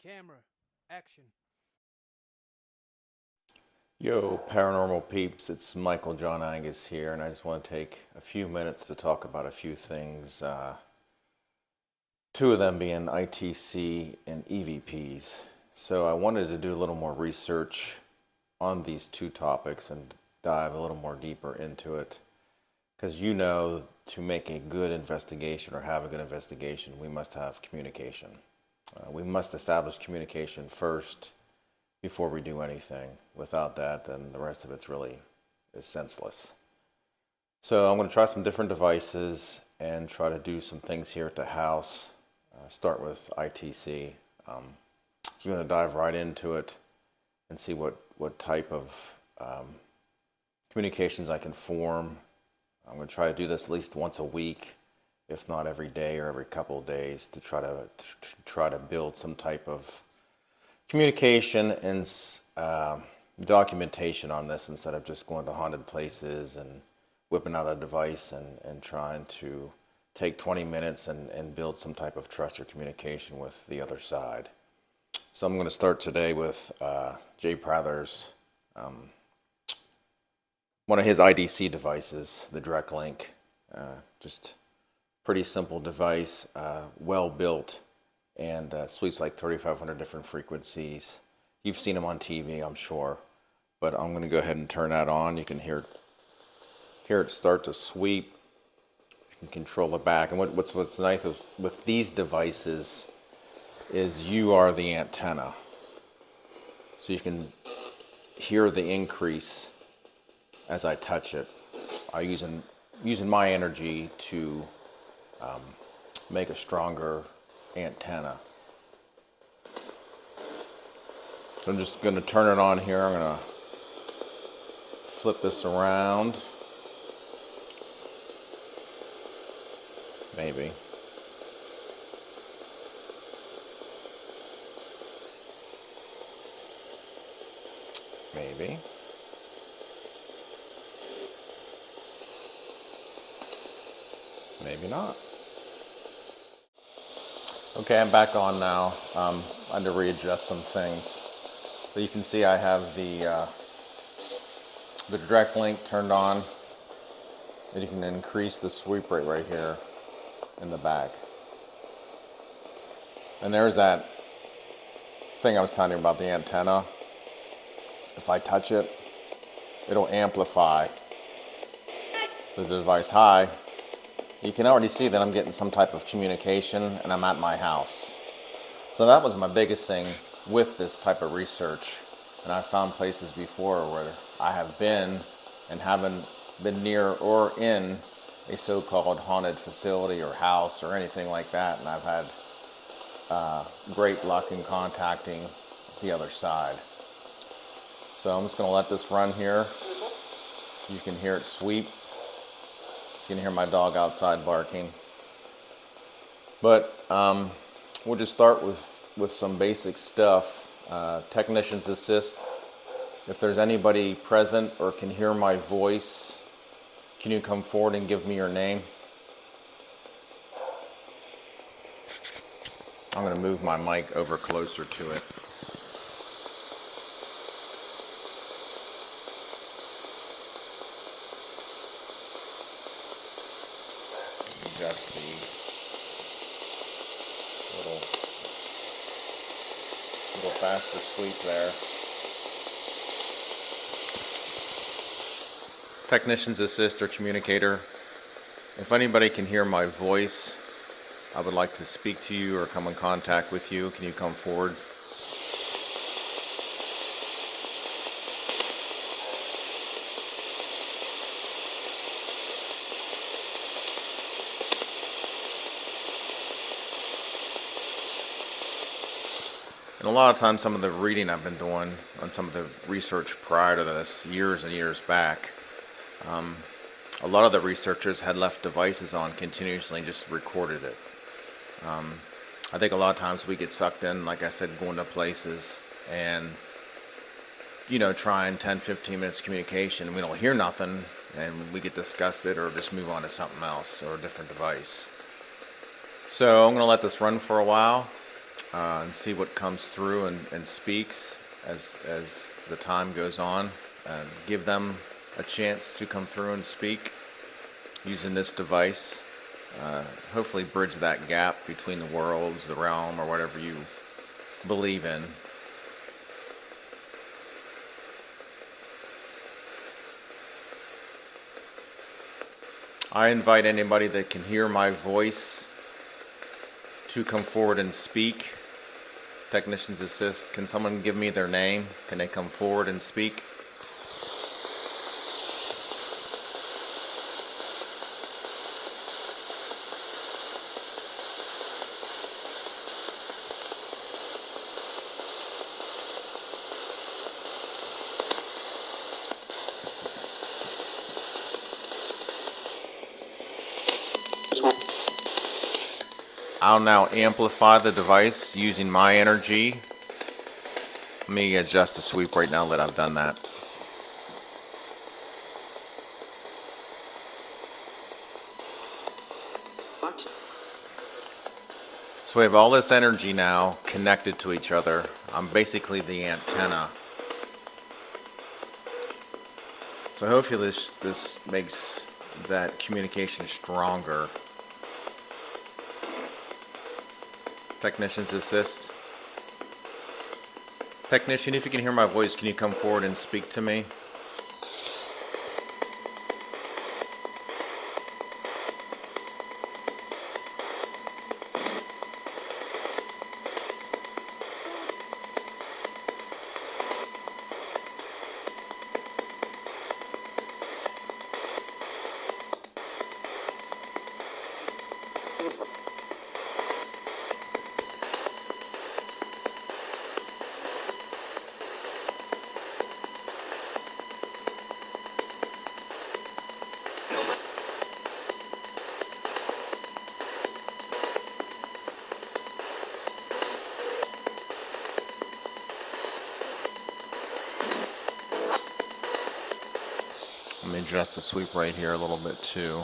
Camera, action. Yo, paranormal peeps, it's Michael John Angus here, and I just want to take a few minutes to talk about a few things. Two of them being ITC and EVPs. So I wanted to do a little more research on these two topics and dive a little more deeper into it. Because to make a good investigation or have a good investigation, we must have communication. We must establish communication first before we do anything. Without that, then the rest of it's really is senseless. So I'm going to try some different devices and try to do some things here at the house. Start with ITC. Just going to dive right into it and see what type of communications I can form. I'm going to try to do this at least once a week, if not every day or every couple of days, to try to build some type of communication and documentation on this, instead of just going to haunted places and whipping out a device and trying to take 20 minutes and build some type of trust or communication with the other side. So I'm going to start today with Jay Prather's one of his IDC devices, the Direct Link. Just pretty simple device, well built, and sweeps like 3,500 different frequencies. You've seen them on TV, I'm sure, but I'm going to go ahead and turn that on. You can hear it start to sweep. You can control the back, and what's nice with these devices is you are the antenna, so you can hear the increase as I touch it. I'm using my energy to make a stronger antenna. So I'm just going to turn it on here. I'm going to flip this around. Maybe. Maybe. Maybe not. Okay, I'm back on now. I had to readjust some things. So you can see I have the Direct Link turned on, and you can increase the sweep rate right here in the back. And there's that thing I was telling you about, the antenna. If I touch it, it'll amplify the device high. You can already see that I'm getting some type of communication, and I'm at my house. So that was my biggest thing with this type of research. And I've found places before where I have been and haven't been near or in a so-called haunted facility or house or anything like that. And I've had great luck in contacting the other side. So I'm just going to let this run here. You can hear it sweep. You can hear my dog outside barking. But we'll just start with some basic stuff. Technicians assist. If there's anybody present or can hear my voice, can you come forward and give me your name? I'm going to move my mic over closer to it. Adjust the little faster sweep there. Technicians assist or communicator. If anybody can hear my voice, I would like to speak to you or come in contact with you. Can you come forward? And a lot of times, some of the reading I've been doing on some of the research prior to this, years and years back, a lot of the researchers had left devices on continuously and just recorded it. I think a lot of times we get sucked in, like I said, going to places and, trying 10, 15 minutes communication, and we don't hear nothing, and we get disgusted or just move on to something else or a different device. So I'm going to let this run for a while. and see what comes through and speaks as the time goes on, and give them a chance to come through and speak using this device. Hopefully bridge that gap between the worlds, the realm, or whatever you believe in. I invite anybody that can hear my voice to come forward and speak. Technicians assist. Can someone give me their name? Can they come forward and speak? I'll now amplify the device using my energy. Let me adjust the sweep right now that I've done that. So we have all this energy now connected to each other. I'm basically the antenna. So hopefully this makes that communication stronger. Technicians assist. Technician, if you can hear my voice, can you come forward and speak to me? Let me adjust the sweep right here a little bit too.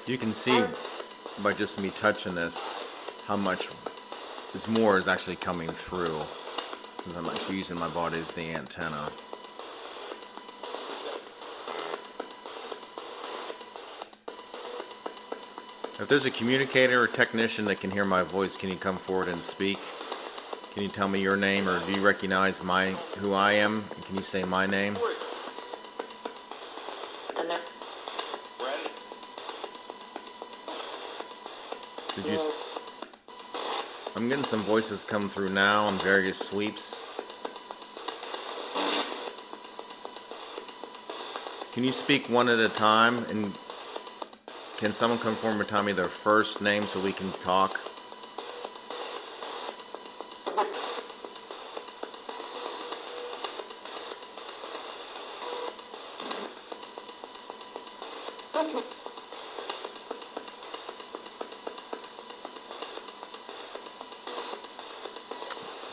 You can see by just me touching this how much more is actually coming through, since I'm actually using my body as the antenna. If there's a communicator or technician that can hear my voice, can you come forward and speak? Can you tell me your name, or do you recognize who I am? And can you say my name? Did you? I'm getting some voices come through now on various sweeps. Can you speak one at a time? And can someone come forward and tell me their first name so we can talk?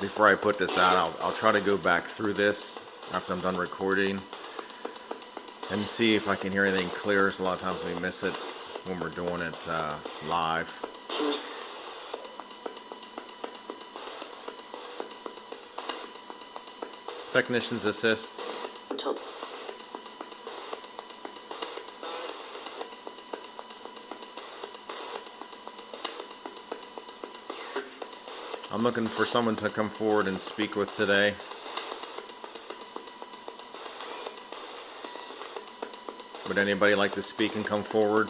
Before I put this out, I'll try to go back through this after I'm done recording and see if I can hear anything clear. So a lot of times we miss it when we're doing it live. Technicians assist. I'm looking for someone to come forward and speak with today. Would anybody like to speak and come forward?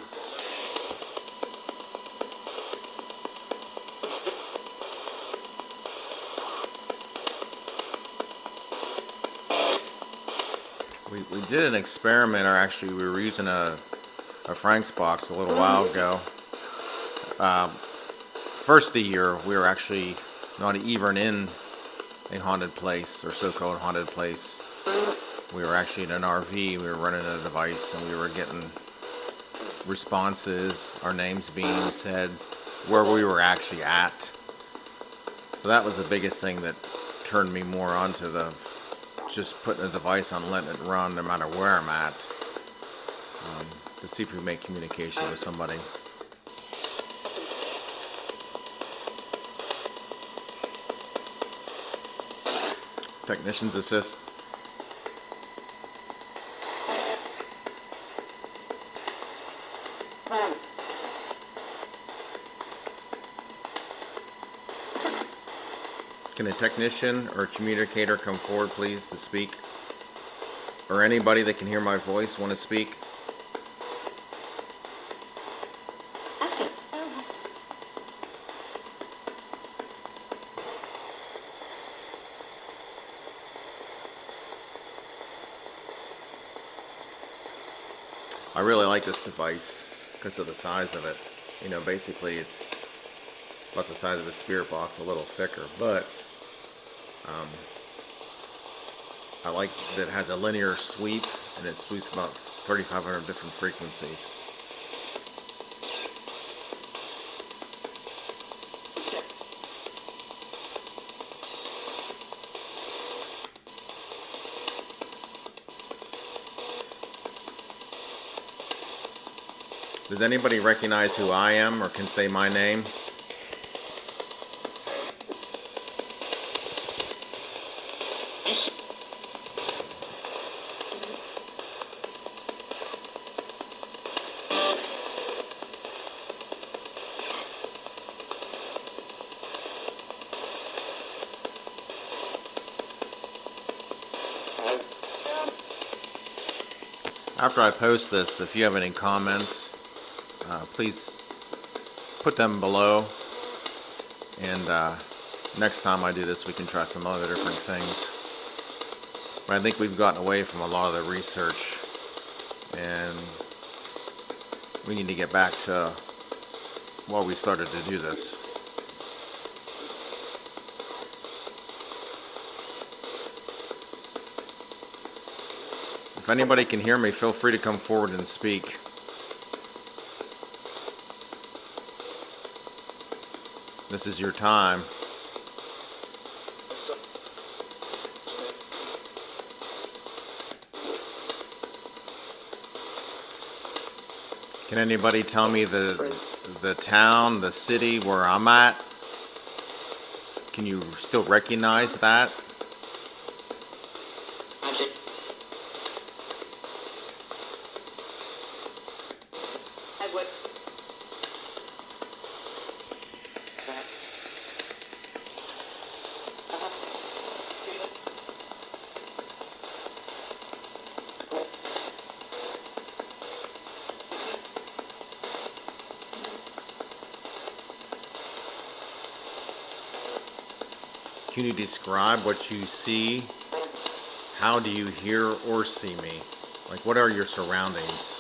We did an experiment, or actually we were using a Frank's box a little while ago. First of the year, we were actually not even in a haunted place, or so-called haunted place. We were actually in an RV, we were running a device, and we were getting responses, our names being said, where we were actually at. So that was the biggest thing that turned me more onto the just putting a device on, letting it run no matter where I'm at, to see if we make communication with somebody. Technician's assist. Can a technician or communicator come forward, please, to speak? Or anybody that can hear my voice want to speak? I really like this device because of the size of it. You know, basically it's about the size of a spirit box, a little thicker, but I like that it has a linear sweep, and it sweeps about 3,500 different frequencies. Does anybody recognize who I am or can say my name? After I post this, if you have any comments, please put them below, and next time I do this we can try some other different things. But I think we've gotten away from a lot of the research, and we need to get back to why we started to do this. If anybody can hear me, feel free to come forward and speak. This is your time. Can anybody tell me the town, the city where I'm at? Can you still recognize that? Can you describe what you see? How do you hear or see me? Like, what are your surroundings?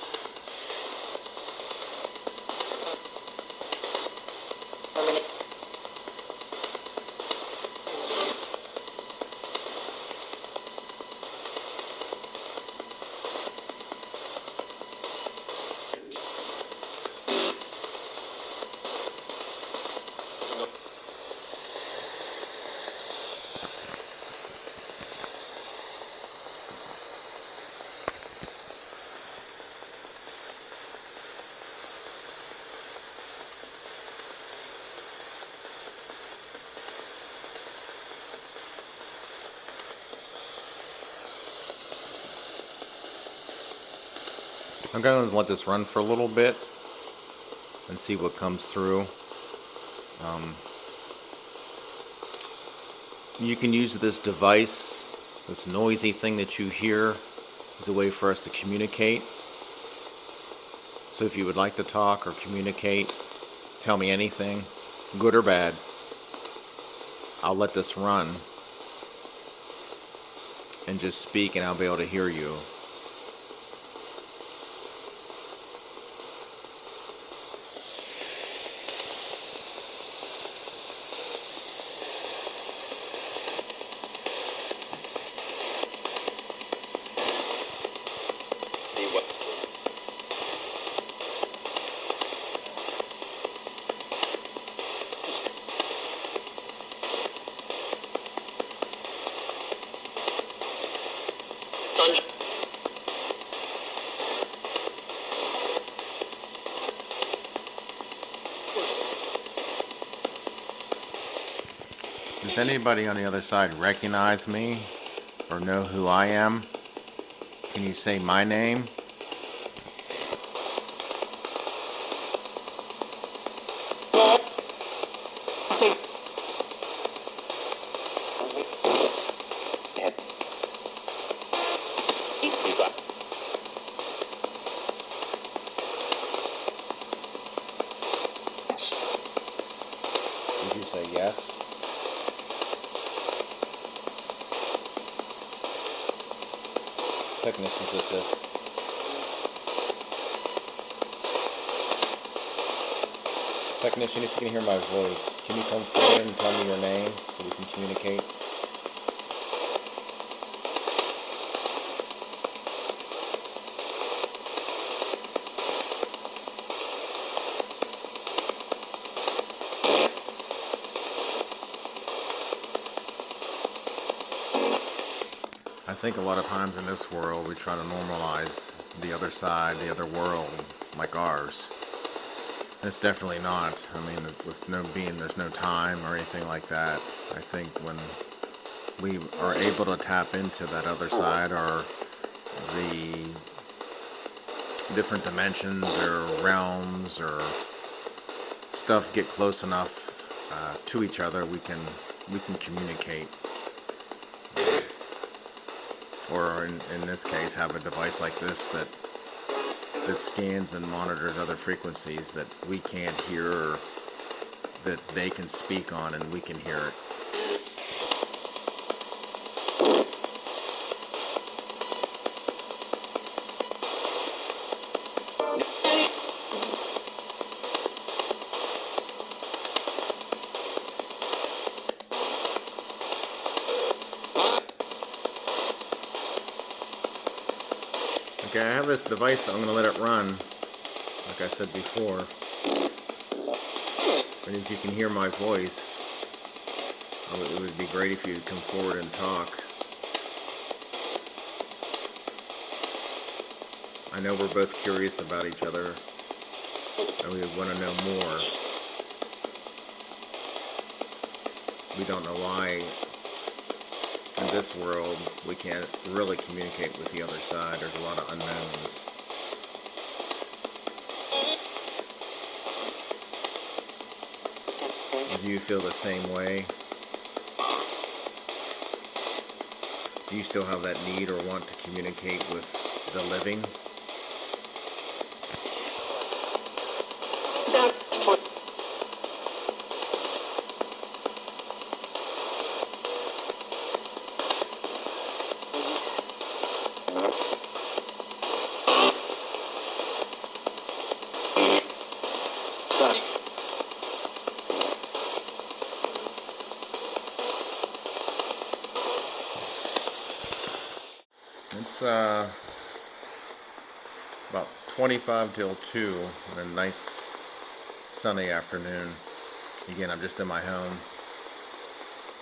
I'm going to let this run for a little bit and see what comes through. You can use this device, this noisy thing that you hear, as a way for us to communicate. So if you would like to talk or communicate, tell me anything, good or bad. I'll let this run and just speak, and I'll be able to hear you. Does anybody on the other side recognize me or know who I am? Can you say my name? Did you say yes? Technician's assist. Technician, if you can hear my voice, can you come forward and tell me your name so we can communicate? I think a lot of times in this world we try to normalize the other side, the other world, like ours. It's definitely not. I mean, with no being, there's no time or anything like that. I think when we are able to tap into that other side, or the different dimensions or realms or stuff get close enough to each other, we can communicate. Or in this case, have a device like this that scans and monitors other frequencies that we can't hear, or that they can speak on and we can hear it. Okay, I have this device, I'm going to let it run, like I said before. And if you can hear my voice, it would be great if you'd come forward and talk. I know we're both curious about each other, and we want to know more. We don't know why in this world we can't really communicate with the other side. There's a lot of unknowns. Do you feel the same way? Do you still have that need or want to communicate with the living? It's about 25 till 2 on a nice sunny afternoon. Again, I'm just in my home,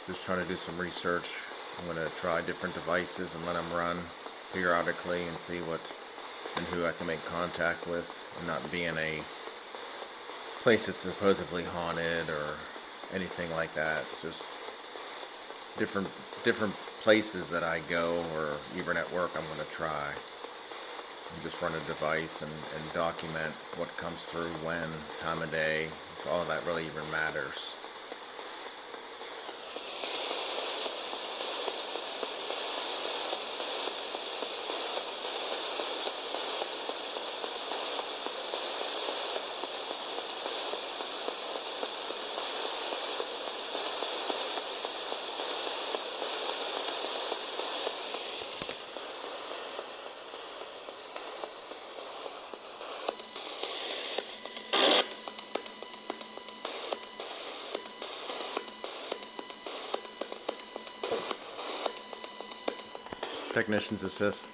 just trying to do some research. I'm going to try different devices and let them run periodically and see what and who I can make contact with, and not be in a place that's supposedly haunted or anything like that. Just different places that I go, or even at work, I'm going to try and just run a device and document what comes through, when, time of day, if all of that really even matters. Technician's assist.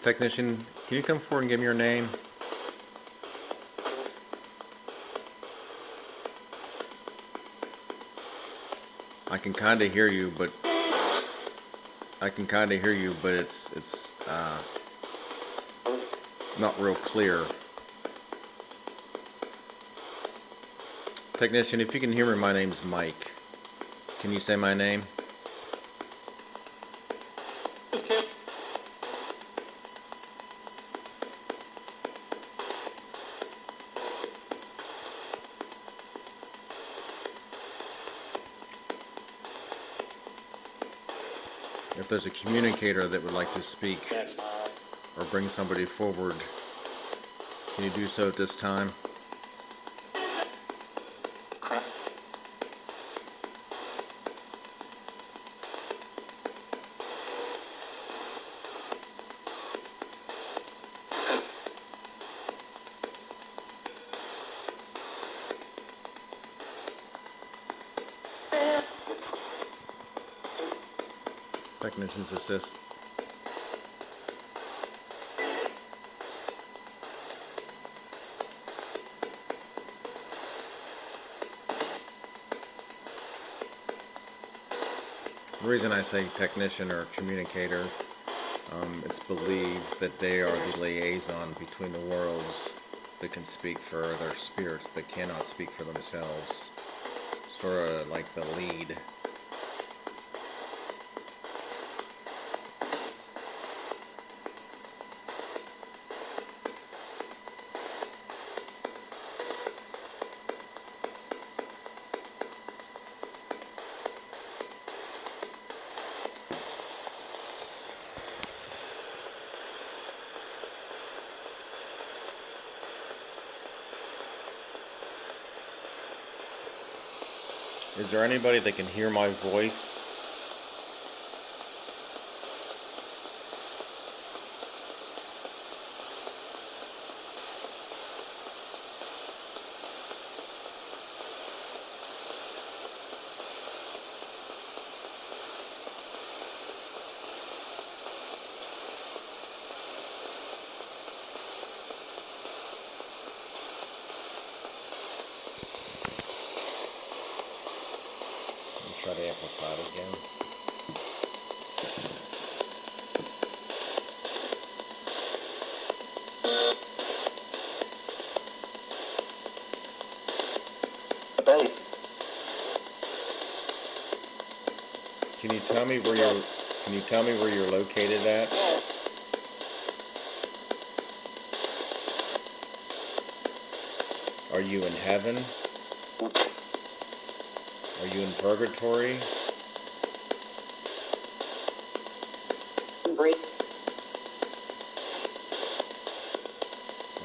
Technician, can you come forward and give me your name? I can kind of hear you, but it's not real clear. Technician, if you can hear me, my name's Mike. Can you say my name? If there's a communicator that would like to speak or bring somebody forward, can you do so at this time? Technicians assist. The reason I say technician or communicator, it's believed that they are the liaison between the worlds that can speak for their spirits that cannot speak for themselves. Sort of like the lead. Is there anybody that can hear my voice? Try to amplify it again. Can you tell me where you're located at? Are you in heaven? Are you in purgatory?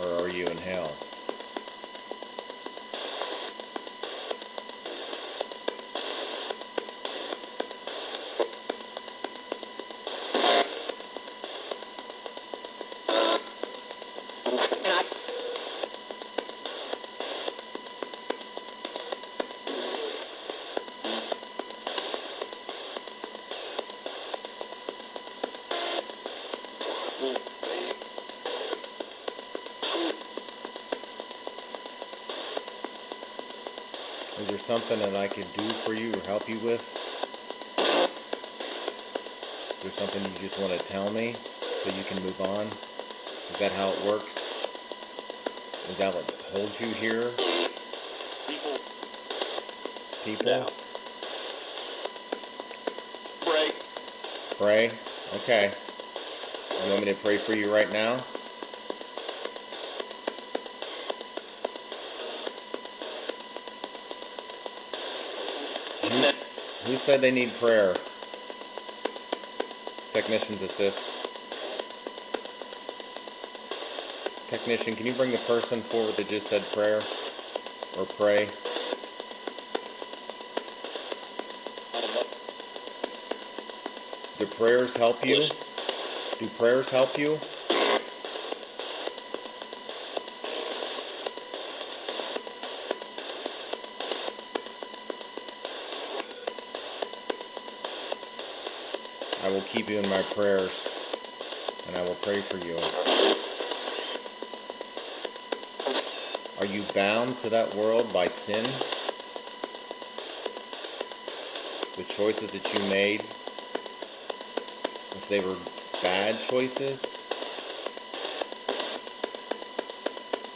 Or are you in hell? Is there something that I could do for you or help you with? Is there something you just want to tell me so you can move on? Is that how it works? Is that what holds you here? People? Yeah. Pray. Pray? Okay. You want me to pray for you right now? Who said they need prayer? Technicians assist. Technician, can you bring the person forward that just said prayer? Or pray? Do prayers help you? Do prayers help you? I will keep you in my prayers, and I will pray for you. Are you bound to that world by sin? The choices that you made, if they were bad choices,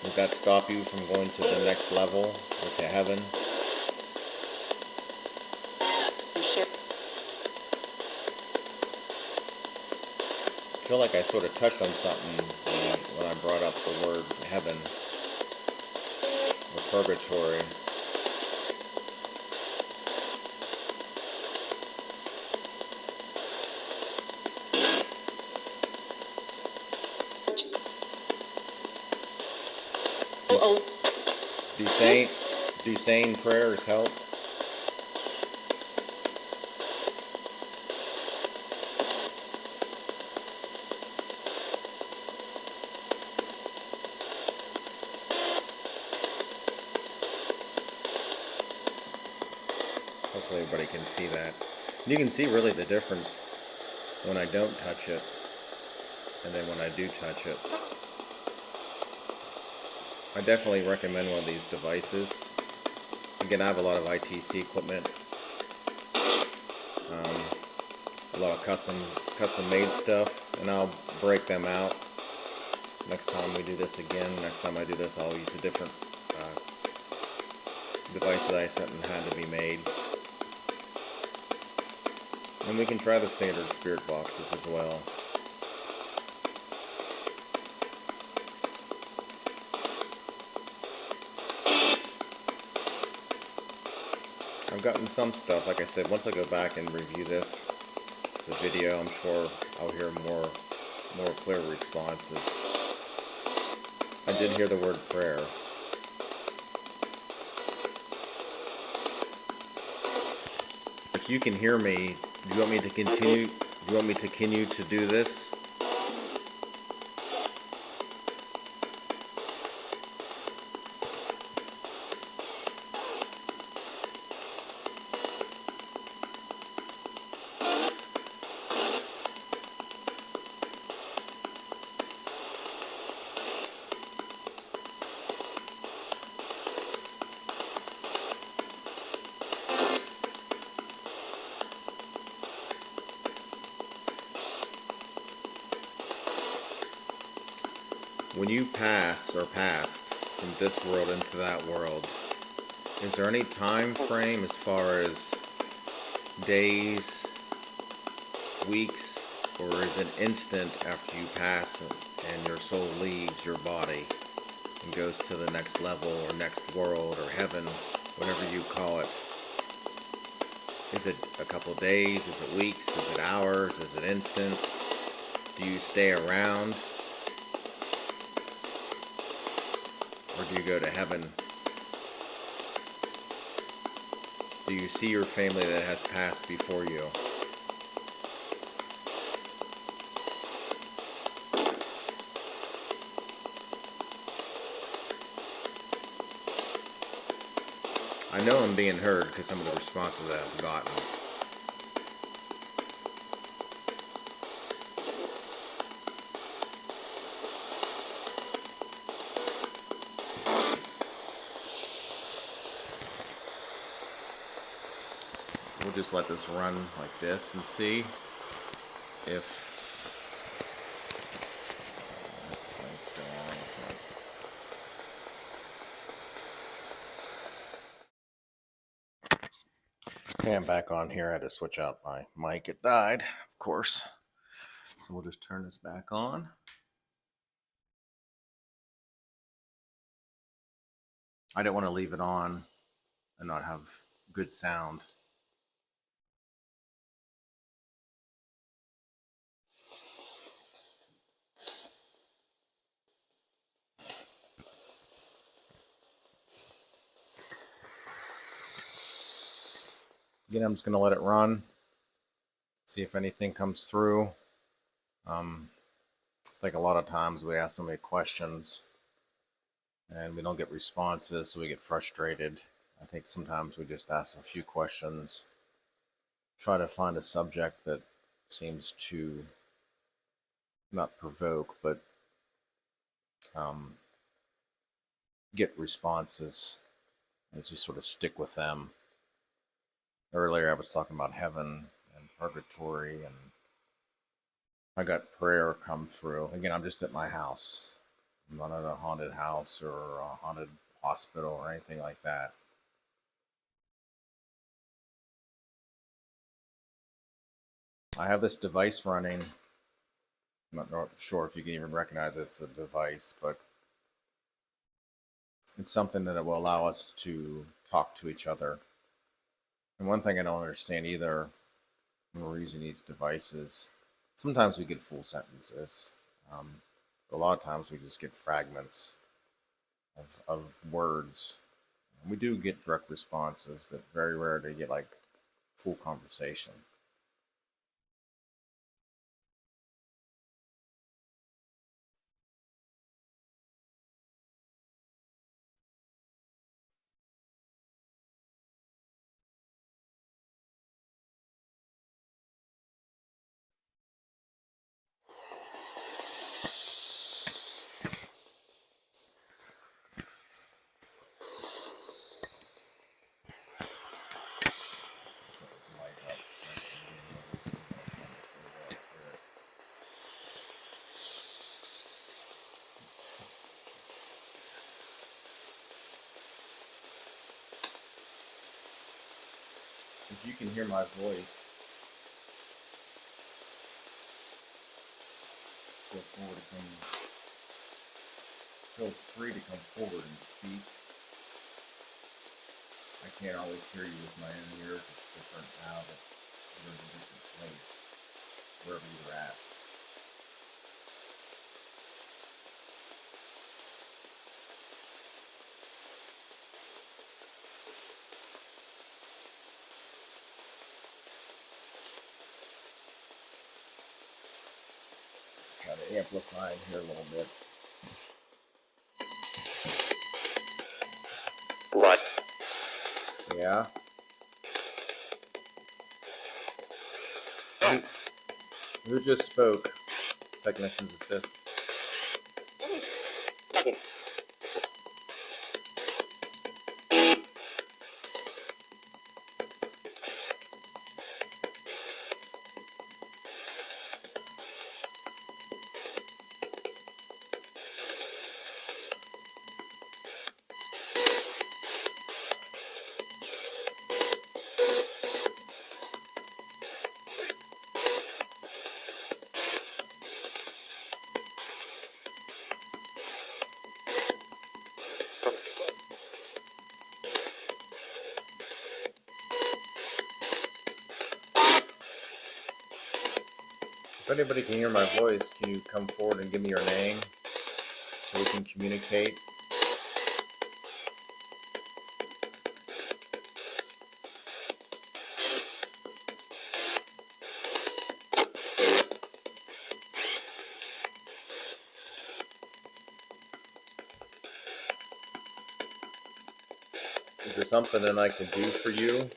does that stop you from going to the next level or to heaven? feel like I sort of touched on something when I brought up the word heaven or purgatory. Do saying prayers help? Hopefully everybody can see that. You can see really the difference when I don't touch it and then when I do touch it. I definitely recommend one of these devices. Again, I have a lot of ITC equipment, a lot of custom made stuff, and I'll break them out next time we do this again. Next time I do this, I'll use a different device that I set and had to be made. And we can try the standard spirit boxes as well. I've gotten some stuff, like I said, once I go back and review the video, I'm sure I'll hear more clear responses. I did hear the word prayer. If you can hear me, do you want me to continue? Do you want me to continue to do this? When you pass or passed from this world into that world, is there any time frame as far as days, weeks, or is it instant after you pass and your soul leaves your body and goes to the next level or next world or heaven, whatever you call it? Is it a couple days? Is it weeks? Is it hours? Is it instant? Do you stay around? Or do you go to heaven? Do you see your family that has passed before you? I know I'm being heard because some of the responses that I've gotten. We'll just let this run like this and see if okay, I'm back on here. I had to switch out my mic. It died, of course. So we'll just turn this back on. I don't want to leave it on and not have good sound. Again, I'm just going to let it run, see if anything comes through. I think a lot of times we ask so many questions and we don't get responses, so we get frustrated. I think sometimes we just ask a few questions, try to find a subject that seems to not provoke, but get responses, and just sort of stick with them. Earlier I was talking about heaven and purgatory, and I got prayer come through. Again, I'm just at my house. I'm not at a haunted house or a haunted hospital or anything like that. I have this device running I'm not sure if you can even recognize it's a device, but it's something that will allow us to talk to each other. And one thing I don't understand either when we're using these devices, sometimes we get full sentences. But a lot of times we just get fragments of words. We do get direct responses, but very rare to get like full conversation. If you can hear my voice, feel forward to come. Feel free to come forward and speak. I can't always hear you with my own ears. It's different now that you're in a different place, wherever you're at. Try to amplify here a little bit. What? Yeah. Who just spoke? Technician's assist. If anybody can hear my voice, can you come forward and give me your name so we can communicate? Is there something that I can do for you?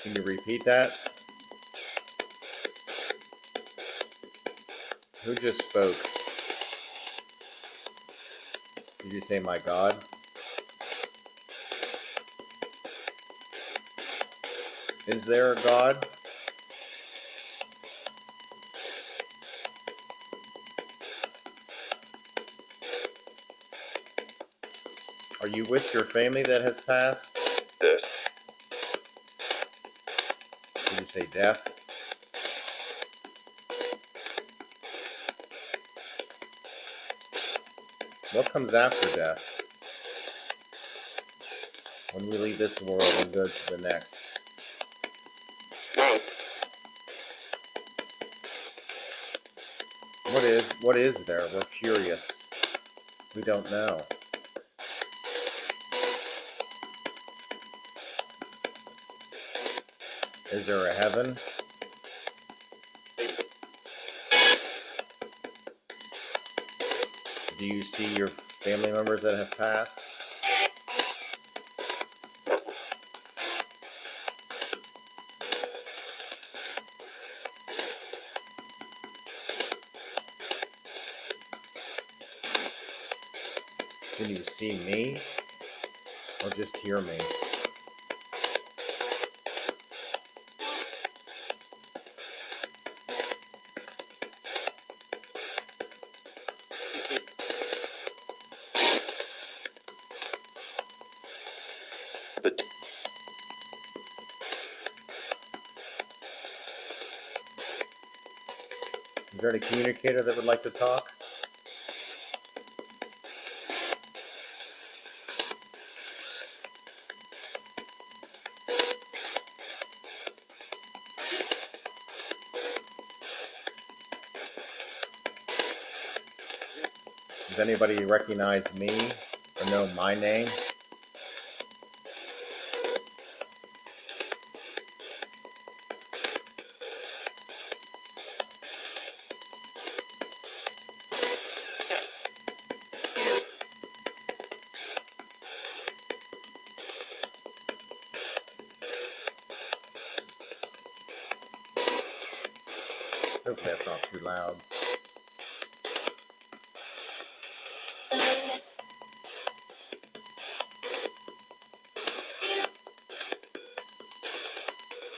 Can you repeat that? Who just spoke? Did you say my God? Is there a God? Are you with your family that has passed? This. Did you say death? What comes after death? When we leave this world and go to the next? What is there? We're curious. We don't know. Is there a heaven? Do you see your family members that have passed? Can you see me? Or just hear me? there any communicator that would like to talk? Does anybody recognize me or know my name? Hopefully that's not too loud.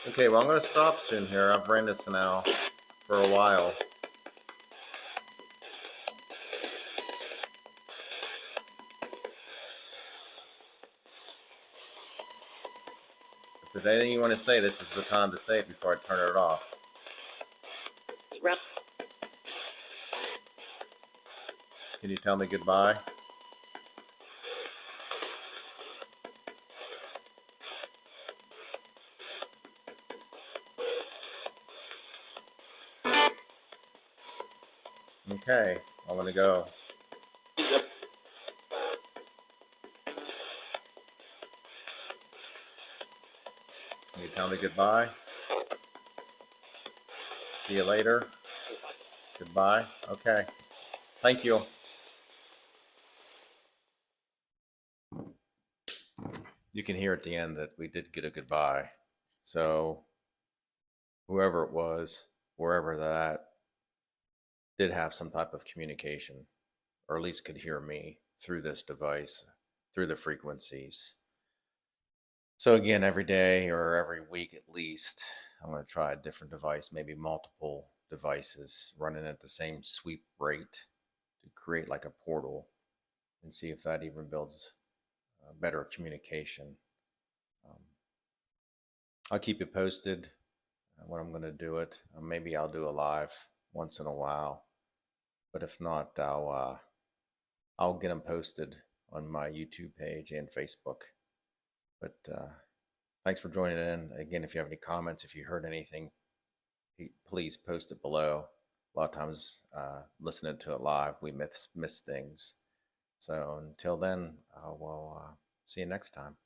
Okay, well I'm going to stop soon here. I've ran this now for a while. If there's anything you want to say, this is the time to say it before I turn it off. Can you tell me goodbye? Okay, I'm going to go. Can you tell me goodbye? See you later. Goodbye. Okay. Thank you. You can hear at the end that we did get a goodbye. So whoever it was, wherever that, did have some type of communication, or at least could hear me through this device, through the frequencies. So again, every day or every week at least, I'm going to try a different device, maybe multiple devices running at the same sweep rate to create like a portal and see if that even builds better communication. I'll keep you posted when I'm going to do it. Maybe I'll do a live once in a while, but if not, I'll get them posted on my YouTube page and Facebook. But thanks for joining in. Again, if you have any comments, if you heard anything, please post it below. A lot of times, listening to it live, we miss things. So until then, I will see you next time.